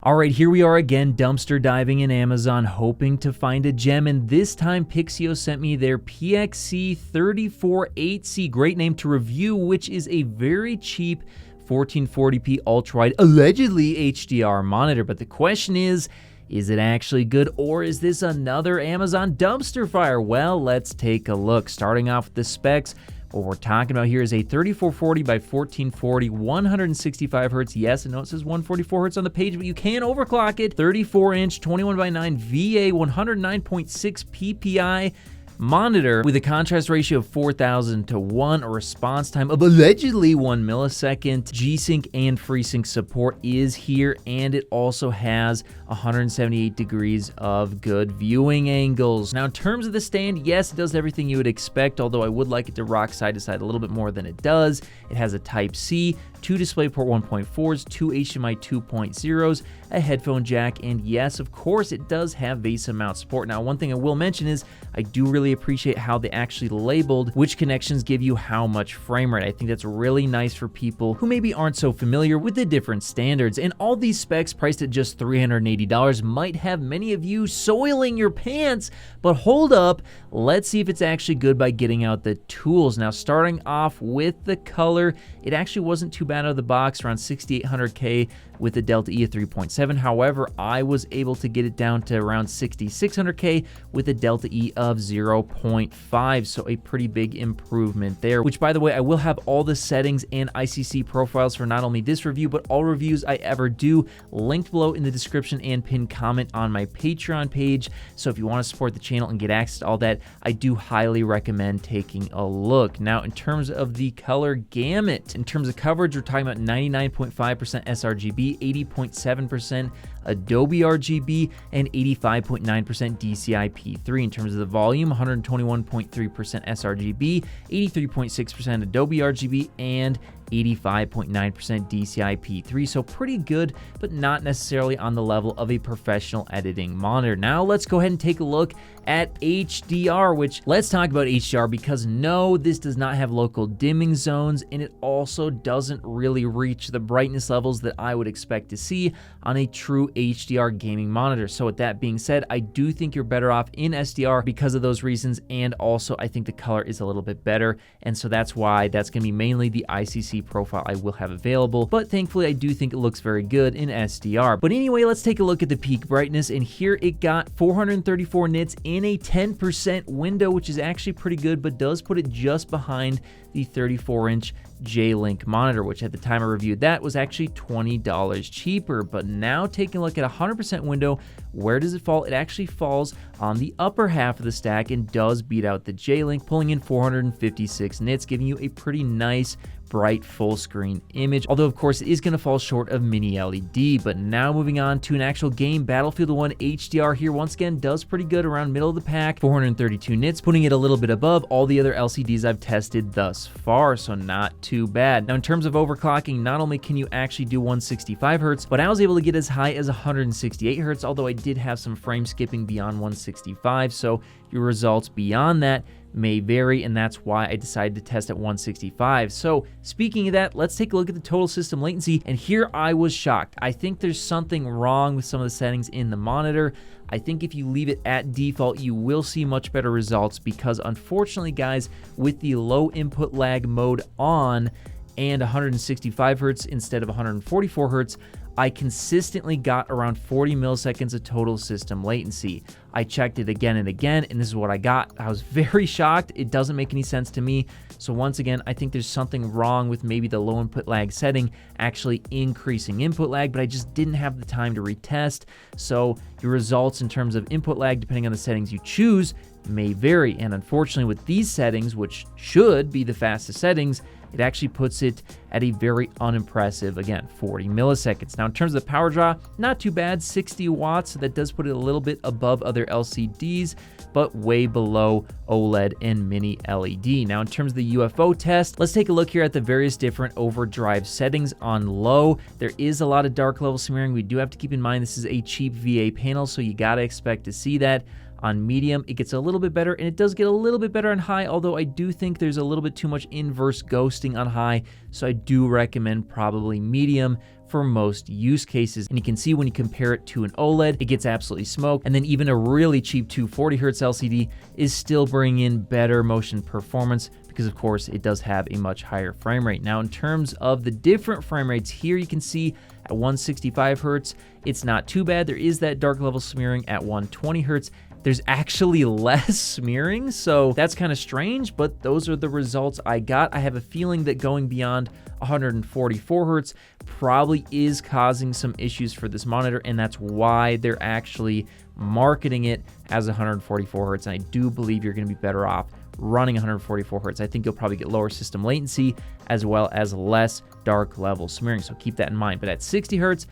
All right, here we are again, dumpster diving in Amazon, hoping to find a gem, and this time Pixio sent me their PXC348C, great name to review, which is a very cheap 1440p ultra-wide, allegedly HDR monitor. But the question is it actually good, or is this another Amazon dumpster fire? Well, let's take a look. Starting off with the specs, what we're talking about here is a 3440 by 1440, 165 hertz. Yes, I know it says 144 hertz on the page, but you can overclock it. 34-inch, 21 by 9 VA, 109.6 PPI monitor with a contrast ratio of 4,000 to 1, a response time of allegedly 1 millisecond. Gsync and Freesync support is here, and it also has 178 degrees of good viewing angles. Now, in terms of the stand, yes, it does everything you would expect, although I would like it to rock side to side a little bit more than it does. It has a Type-C, 2 DisplayPort 1.4s, 2 HDMI 2.0s, a headphone jack, and yes, of course, it does have VESA mount support. Now, one thing I will mention is I do really appreciate how they actually labeled which connections give you how much frame rate. I think that's really nice for people who maybe aren't so familiar with the different standards. And all these specs priced at just $380 might have many of you soiling your pants, but hold up, let's see if it's actually good by getting out the tools. Now, starting off with the color, it actually wasn't too bad out of the box, around 6800K with a Delta E of 3.7. However, I was able to get it down to around 6600K with a Delta E of 0.5, so a pretty big improvement there, which, by the way, I will have all the settings and ICC profiles for not only this review, but all reviews I ever do linked below in the description and pinned comment on my Patreon page. So if you want to support the channel and get access to all that, I do highly recommend taking a look. Now, in terms of the color gamut, in terms of coverage, we're talking about 99.5% sRGB, 80.7% Adobe RGB, and 85.9% DCI-P3. In terms of the volume, 121.3% sRGB, 83.6% Adobe RGB, and 85.9% DCI-P3, so pretty good, but not necessarily on the level of a professional editing monitor. Now let's go ahead and take a look at HDR, which let's talk about HDR because no, this does not have local dimming zones, and it also doesn't really reach the brightness levels that I would expect to see on a true HDR gaming monitor. So with that being said, I do think you're better off in SDR because of those reasons, and also I think the color is a little bit better, and so that's why that's going to be mainly the ICC profile I will have available, but thankfully I do think it looks very good in SDR. But anyway, let's take a look at the peak brightness, and here it got 434 nits in a 10% window, which is actually pretty good, but does put it just behind the 34-inch Gsync monitor, which at the time I reviewed that was actually $20 cheaper. But now taking a look at 100% window, where does it fall? It actually falls on the upper half of the stack and does beat out the Gsync, pulling in 456 nits, giving you a pretty nice bright full screen image, although of course it is going to fall short of mini LED. But now moving on to an actual game, Battlefield 1 HDR here once again does pretty good around middle of the pack, 432 nits, putting it a little bit above all the other LCDs I've tested thus far, so not too bad. Now in terms of overclocking, not only can you actually do 165 hertz, but I was able to get as high as 168 hertz, although I did have some frame skipping beyond 165, so your results beyond that may vary, and that's why I decided to test at 165. So speaking of that, let's take a look at the total system latency, and here I was shocked. I think there's something wrong with some of the settings in the monitor. I think if you leave it at default, you will see much better results because unfortunately, guys, with the low input lag mode on and 165 hertz instead of 144 hertz, I consistently got around 40 milliseconds of total system latency. I checked it again and again, and this is what I got. I was very shocked. It doesn't make any sense to me. So once again, I think there's something wrong with maybe the low input lag setting actually increasing input lag, but I just didn't have the time to retest. So your results in terms of input lag, depending on the settings you choose, may vary. And unfortunately with these settings, which should be the fastest settings, it actually puts it at a very unimpressive, again, 40 milliseconds. Now, in terms of the power draw, not too bad, 60 watts. So that does put it a little bit above other LCDs, but way below OLED and mini LED. Now, in terms of the UFO test, let's take a look here at the various different overdrive settings. On low, there is a lot of dark level smearing. We do have to keep in mind this is a cheap VA panel, so you gotta expect to see that. On medium, it gets a little bit better, and it does get a little bit better on high, although I do think there's a little bit too much inverse ghosting on high, so I do recommend probably medium for most use cases. And you can see when you compare it to an OLED, it gets absolutely smoked. And then even a really cheap 240Hz LCD is still bringing in better motion performance because of course it does have a much higher frame rate. Now in terms of the different frame rates here, you can see at 165 Hz, it's not too bad. There is that dark level smearing at 120 Hz. There's actually less smearing, so that's kind of strange, but those are the results I got. I have a feeling that going beyond 144 Hz probably is causing some issues for this monitor, and that's why they're actually marketing it as 144 Hz, and I do believe you're going to be better off running 144 Hz. I think you'll probably get lower system latency as well as less dark level smearing, so keep that in mind. But at 60 Hz,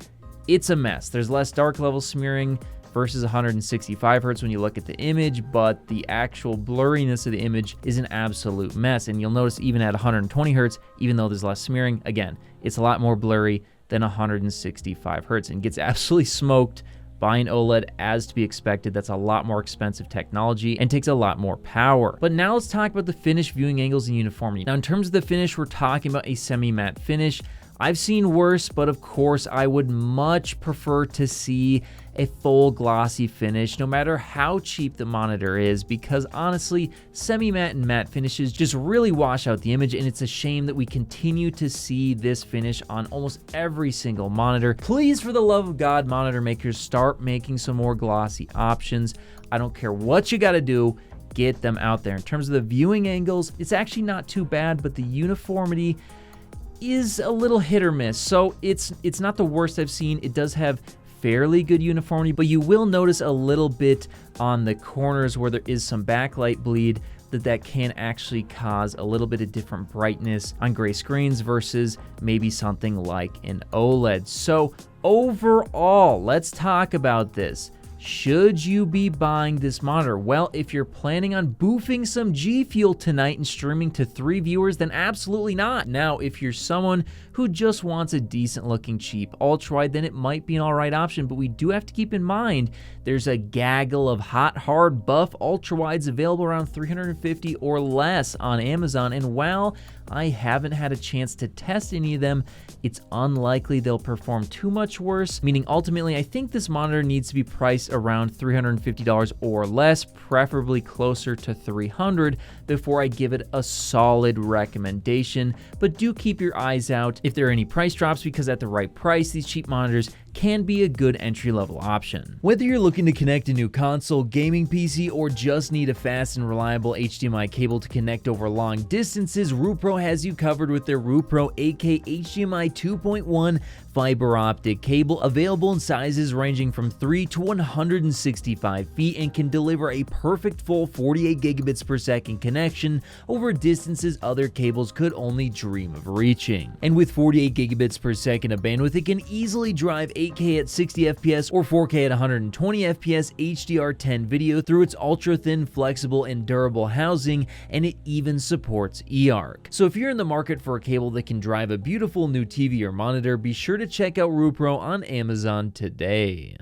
it's a mess. There's less dark level smearing versus 165 Hz when you look at the image, but the actual blurriness of the image is an absolute mess. And you'll notice even at 120 Hz, even though there's less smearing, again, it's a lot more blurry than 165 Hz and gets absolutely smoked by an OLED as to be expected. That's a lot more expensive technology and takes a lot more power. But now let's talk about the finish, viewing angles, and uniformity. Now in terms of the finish, we're talking about a semi-matte finish. I've seen worse, but of course I would much prefer to see a full glossy finish no matter how cheap the monitor is, because honestly, semi-matte and matte finishes just really wash out the image, and it's a shame that we continue to see this finish on almost every single monitor. Please, for the love of God, monitor makers, start making some more glossy options. I don't care what you gotta do, get them out there. In terms of the viewing angles, it's actually not too bad, but the uniformity is a little hit or miss. So it's not the worst I've seen. It does have fairly good uniformity, but you will notice a little bit on the corners where there is some backlight bleed that can actually cause a little bit of different brightness on gray screens versus maybe something like an OLED. So overall, let's talk about this. Should you be buying this monitor? Well, if you're planning on boofing some G Fuel tonight and streaming to 3 viewers, then absolutely not. Now, if you're someone who just wants a decent looking cheap ultrawide, then it might be an alright option, but we do have to keep in mind there's a gaggle of hot, hard, buff ultrawides available around $350 or less on Amazon, and while I haven't had a chance to test any of them, it's unlikely they'll perform too much worse, meaning ultimately I think this monitor needs to be priced around $350 or less, preferably closer to $300 before I give it a solid recommendation. But do keep your eyes out if there are any price drops, because at the right price, these cheap monitors can be a good entry-level option. Whether you're looking to connect a new console, gaming PC, or just need a fast and reliable HDMI cable to connect over long distances, Rupro has you covered with their Rupro 8K HDMI 2.1 fiber optic cable, available in sizes ranging from 3 to 165 feet, and can deliver a perfect full 48 gigabits per second connection over distances other cables could only dream of reaching. And with 48 gigabits per second of bandwidth, it can easily drive 8K at 60 FPS or 4K at 120 FPS HDR10 video through its ultra-thin, flexible, and durable housing, and it even supports eARC. So if you're in the market for a cable that can drive a beautiful new TV or monitor, be sure to check out Rupro on Amazon today.